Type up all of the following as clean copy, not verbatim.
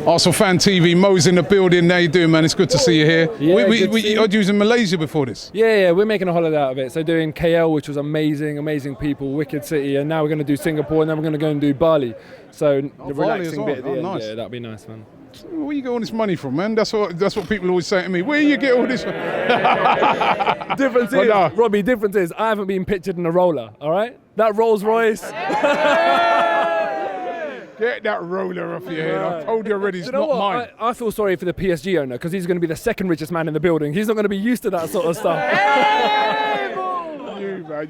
ArsenalFanTV, Mo's in the building. How you doing, man? It's good to see you here. Yeah, You was in Malaysia before this? Yeah, we're making a holiday out of it. So doing KL, which was amazing people, wicked city, and now we're going to do Singapore, and then we're going to go and do Bali. So the relaxing bit at the end. Nice. Yeah, that'd be nice, man. Where you get all this money from, man? That's what people always say to me. Where you get all this? Difference is, Robbie, difference is I haven't been pictured in a roller, all right? That Rolls Royce. Get that roller off your head. I told you already, it's not mine. I feel sorry for the PSG owner because he's going to be the second richest man in the building. He's not going to be used to that sort of stuff.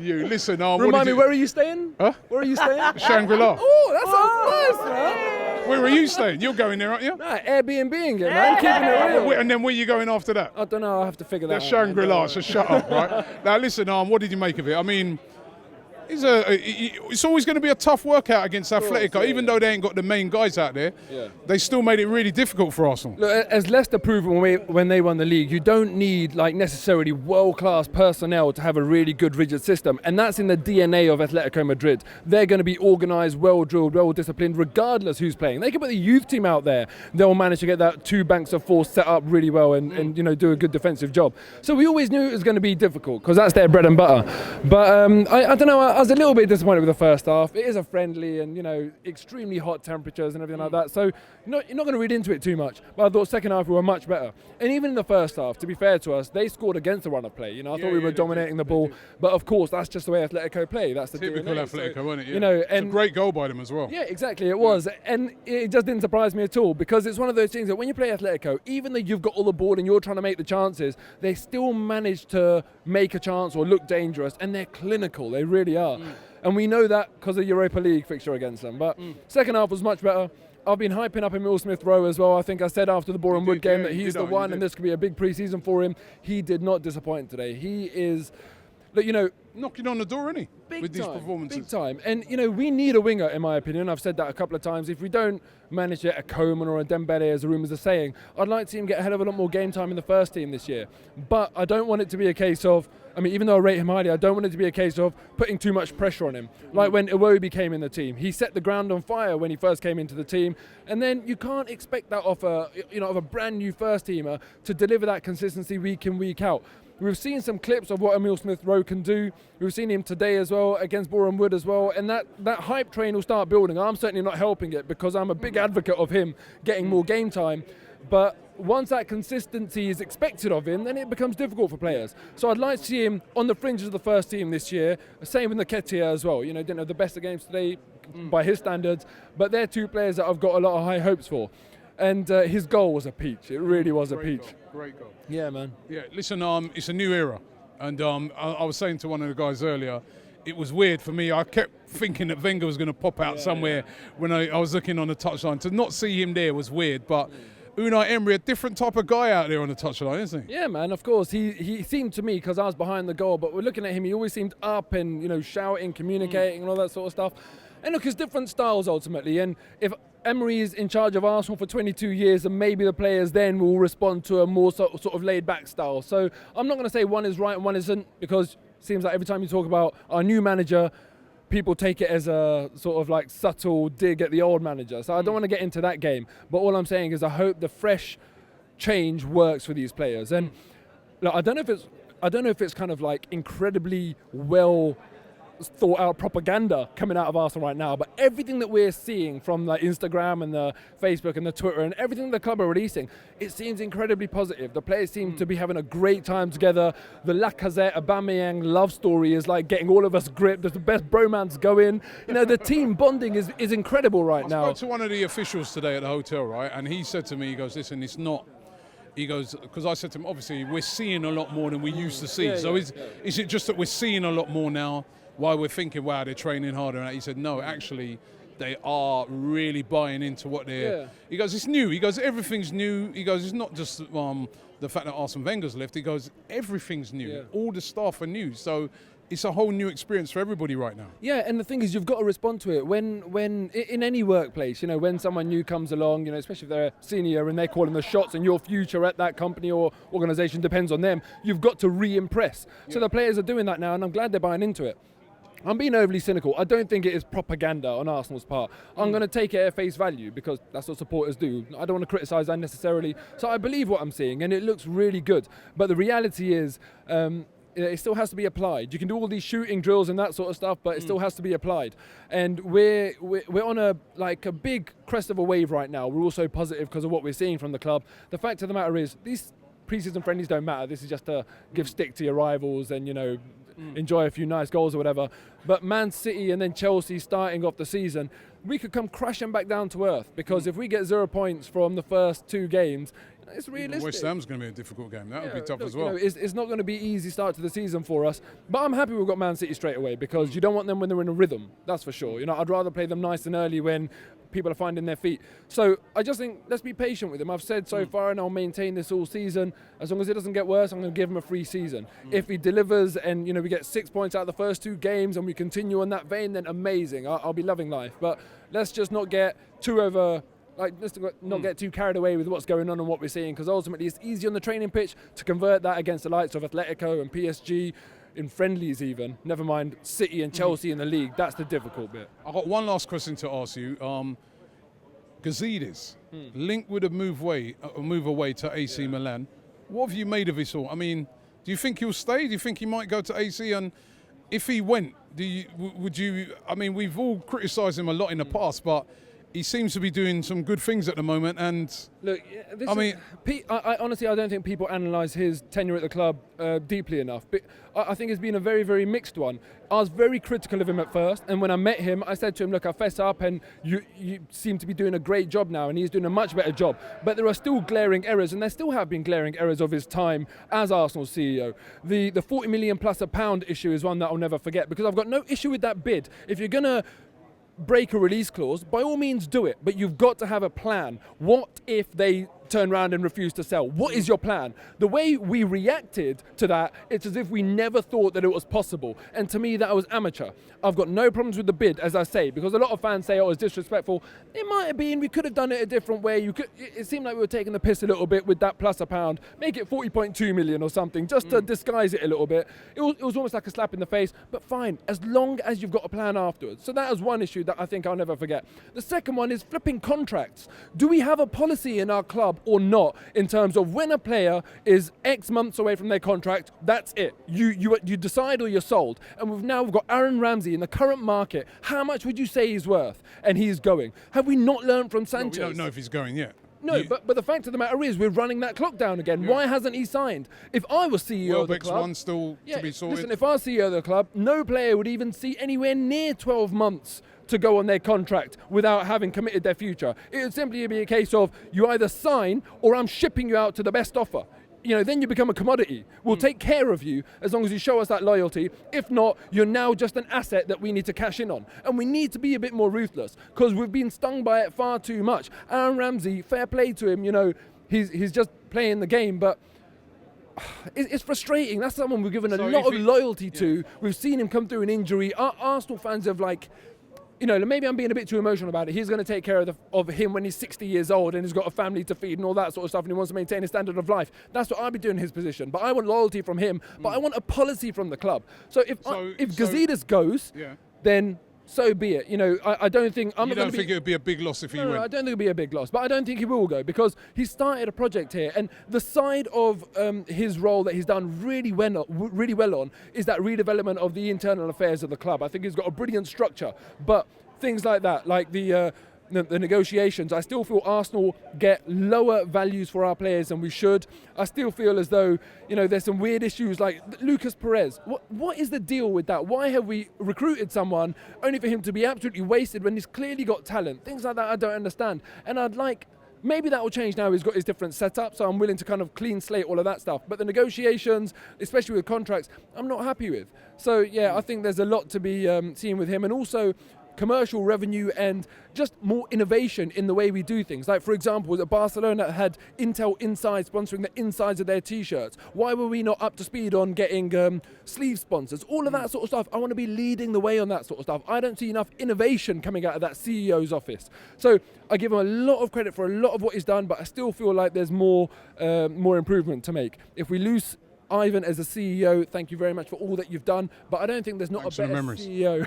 You. Listen, remind me, where are you staying? Huh? Where are you staying? Shangri-La. Oh, that sounds nice, man. Where are you staying? You're going there, aren't you? Nah, Airbnb-ing it, man. Keeping it real. And then where are you going after that? I don't know. I'll have to figure that out. That's Shangri-La, so shut up, right? Now, listen, what did you make of it? I mean, it's always going to be a tough workout against Atletico, even though they ain't got the main guys out there. Yeah. They still made it really difficult for Arsenal. Look, as Leicester proved when they won the league, you don't need necessarily world-class personnel to have a really good rigid system, and that's in the DNA of Atletico Madrid. They're going to be organised, well-drilled, well-disciplined, regardless who's playing. They can put the youth team out there; they'll manage to get that two banks of four set up really well and do a good defensive job. So we always knew it was going to be difficult because that's their bread and butter. But I don't know. I was a little bit disappointed with the first half. It is a friendly and extremely hot temperatures and everything like that. So you're not going to read into it too much. But I thought second half we were much better. And even in the first half, to be fair to us, they scored against the run of play. I thought we were dominating the ball. But of course, that's just the way Atletico play. That's the typical DNA. Atletico, wasn't it? Yeah. And it's a great goal by them as well. Yeah, exactly. It was, and it just didn't surprise me at all because it's one of those things that when you play Atletico, even though you've got all the ball and you're trying to make the chances, they still manage to make a chance or look dangerous, and they're clinical. They really are. And we know that because of Europa League fixture against them. But second half was much better. I've been hyping up Emil Smith-Rowe as well. I think I said after the Boreham Wood game that he's the one and this could be a big pre-season for him. He did not disappoint today. He is, knocking on the door, isn't he? With these performances. Big time. And, we need a winger, in my opinion. I've said that a couple of times. If we don't manage to get a Coman or a Dembele, as the rumours are saying, I'd like to see him get a hell of a lot more game time in the first team this year. But I don't want it to be a case of, even though I rate him highly, I don't want it to be a case of putting too much pressure on him. Like when Iwobi came in the team, he set the ground on fire when he first came into the team, and then you can't expect that of a brand new first teamer to deliver that consistency week in, week out. We've seen some clips of what Emil Smith-Rowe can do. We've seen him today as well against Boreham Wood as well, and that hype train will start building. I'm certainly not helping it because I'm a big advocate of him getting more game time. But once that consistency is expected of him, then it becomes difficult for players. So I'd like to see him on the fringes of the first team this year. Same with Nketiah as well. Didn't have the best of games today by his standards, but they're two players that I've got a lot of high hopes for. And his goal was a peach. It really was a peach. Great goal. Yeah, man. Yeah, listen, it's a new era. And I was saying to one of the guys earlier, it was weird for me. I kept thinking that Wenger was going to pop out somewhere when I was looking on the touchline. To not see him there was weird, but Unai Emery, a different type of guy out there on the touchline, isn't he? Yeah, man, of course. He seemed to me, because I was behind the goal, but we're looking at him, he always seemed up and, shouting, communicating and all that sort of stuff. And look, it's different styles ultimately. And if Emery is in charge of Arsenal for 22 years, and maybe the players then will respond to a more sort of laid-back style. So I'm not going to say one is right and one isn't, because it seems like every time you talk about our new manager, people take it as a sort of subtle dig at the old manager. So I don't want to get into that game. But all I'm saying is I hope the fresh change works for these players. And look, I don't know if it's kind of incredibly well thought out propaganda coming out of Arsenal right now, but everything that we're seeing from the Instagram and the Facebook and the Twitter and everything the club are releasing, it seems incredibly positive. The players seem to be having a great time together. The Lacazette Aubameyang love story is getting all of us gripped. There's the best bromance going. The team bonding is incredible right now. I spoke to one of the officials today at the hotel, right, and he said to me, he goes, listen, it's not. He goes, because I said to him, obviously we're seeing a lot more than we used to see. Is it just that we're seeing a lot more now? Why we're thinking, wow, they're training harder. And he said, no, actually, they are really buying into what they're... Yeah. He goes, it's new. He goes, everything's new. He goes, it's not just the fact that Arsene Wenger's left. He goes, everything's new. Yeah. All the staff are new. So it's a whole new experience for everybody right now. Yeah, and the thing is, you've got to respond to it. When in any workplace, when someone new comes along, especially if they're senior and they're calling the shots and your future at that company or organisation depends on them, you've got to re-impress. Yeah. So the players are doing that now, and I'm glad they're buying into it. I'm being overly cynical. I don't think it is propaganda on Arsenal's part. I'm going to take it at face value because that's what supporters do. I don't want to criticise unnecessarily. So I believe what I'm seeing and it looks really good. But the reality is it still has to be applied. You can do all these shooting drills and that sort of stuff, but it still has to be applied. And we're on a big crest of a wave right now. We're also positive because of what we're seeing from the club. The fact of the matter is these pre-season friendlies don't matter. This is just to give stick to your rivals and, enjoy a few nice goals or whatever. But Man City and then Chelsea starting off the season, we could come crashing back down to earth because if we get 0 points from the first 2 games, it's realistic. West Ham's going to be a difficult game. That would be tough as well. It's not going to be easy start to the season for us. But I'm happy we've got Man City straight away because you don't want them when they're in a rhythm. That's for sure. I'd rather play them nice and early when people are finding their feet. So I just think let's be patient with him. I've said so far and I'll maintain this all season. As long as it doesn't get worse, I'm going to give him a free season. If he delivers and we get 6 points out of the first 2 games and we continue on that vein, then amazing. I'll be loving life. But let's just not get let's not get too carried away with what's going on and what we're seeing, because ultimately it's easy on the training pitch to convert that against the likes of Atletico and PSG in friendlies even. Never mind City and Chelsea in the league. That's the difficult bit. I've got one last question to ask you. Gazidis, linked with a move away to AC Milan. What have you made of this all? I mean, do you think he'll stay? Do you think he might go to AC? And if he went, would you? I mean, we've all criticised him a lot in the past, but he seems to be doing some good things at the moment. And look, I honestly, I don't think people analyse his tenure at the club deeply enough. But I think it's been a very, very mixed one. I was very critical of him at first, and when I met him, I said to him, "Look, I fess up, and you seem to be doing a great job now, and he's doing a much better job." But there are still glaring errors, and there still have been glaring errors of his time as Arsenal CEO. The 40 million plus a pound issue is one that I'll never forget, because I've got no issue with that bid. If you're gonna break a release clause, by all means do it, but you've got to have a plan. What if they turn around and refuse to sell? What is your plan? The way we reacted to that, it's as if we never thought that it was possible, and to me that was amateur. I've got no problems with the bid, as I say, because a lot of fans say, "Oh, it's disrespectful." It might have been. We could have done it a different way. It seemed like we were taking the piss a little bit with that plus a pound. Make it 40.2 million or something, just to disguise it a little bit. It was almost like a slap in the face, but fine, as long as you've got a plan afterwards. So that is one issue that I think I'll never forget. The second one is flipping contracts. Do we have a policy in our club or not in terms of when a player is X months away from their contract, that's it. You decide or you're sold. And we've got Aaron Ramsey in the current market. How much would you say he's worth? And he's going. Have we not learned from Sanchez? No, we don't know if he's going yet. No, but the fact of the matter is we're running that clock down again. Yeah. Why hasn't he signed? If I was CEO of the club... one's still to be sorted. Listen, if I was CEO of the club, no player would even see anywhere near 12 months to go on their contract without having committed their future. It would simply be a case of you either sign or I'm shipping you out to the best offer. Then you become a commodity. We'll take care of you as long as you show us that loyalty. If not, you're now just an asset that we need to cash in on. And we need to be a bit more ruthless because we've been stung by it far too much. Aaron Ramsey, fair play to him, he's just playing the game, but it's frustrating. That's someone we've given a lot of loyalty to. We've seen him come through an injury. Our Arsenal fans have maybe I'm being a bit too emotional about it. He's going to take care of him when he's 60 years old and he's got a family to feed and all that sort of stuff, and he wants to maintain a standard of life. That's what I'd be doing in his position. But I want loyalty from him, but I want a policy from the club. So if Gazidis goes, then so be it. I don't think... You don't think it would be a big loss if he went? No, I don't think it would be a big loss, but I don't think he will go because he started a project here, and the side of his role that he's done really well on is that redevelopment of the internal affairs of the club. I think he's got a brilliant structure, but things like that, like the negotiations, I still feel Arsenal get lower values for our players than we should. I still feel as though, there's some weird issues like Lucas Perez. What is the deal with that? Why have we recruited someone only for him to be absolutely wasted when he's clearly got talent? Things like that I don't understand. And maybe that will change now he's got his different setup, so I'm willing to kind of clean slate all of that stuff. But the negotiations, especially with contracts, I'm not happy with. So, yeah, I think there's a lot to be seen with him. And also commercial revenue and just more innovation in the way we do things. Like, for example, that Barcelona had Intel Inside sponsoring the insides of their T-shirts. Why were we not up to speed on getting sleeve sponsors? All of that sort of stuff. I want to be leading the way on that sort of stuff. I don't see enough innovation coming out of that CEO's office. So I give him a lot of credit for a lot of what he's done, but I still feel like there's more improvement to make. If we lose Ivan, as a CEO, thank you very much for all that you've done. But I don't think there's not a better CEO.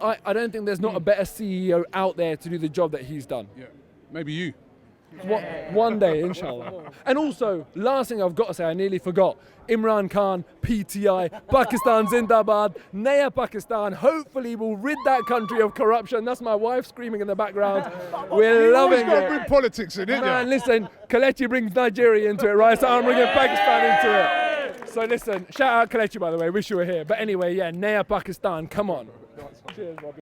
I don't think there's not a better CEO out there to do the job that he's done. Yeah, maybe you. One day, inshallah. And also, last thing I've got to say, I nearly forgot. Imran Khan, PTI, Pakistan Zindabad, Naya Pakistan. Hopefully we'll rid that country of corruption. That's my wife screaming in the background. We're loving Got to it. bring politics in, didn't Man, you? listen, Kalechi brings Nigeria into it, right? So I'm bringing Pakistan into it. So listen, shout out Kalechi, by the way. Wish you were here. But anyway, yeah, Naya Pakistan, come on. Cheers, Bobby.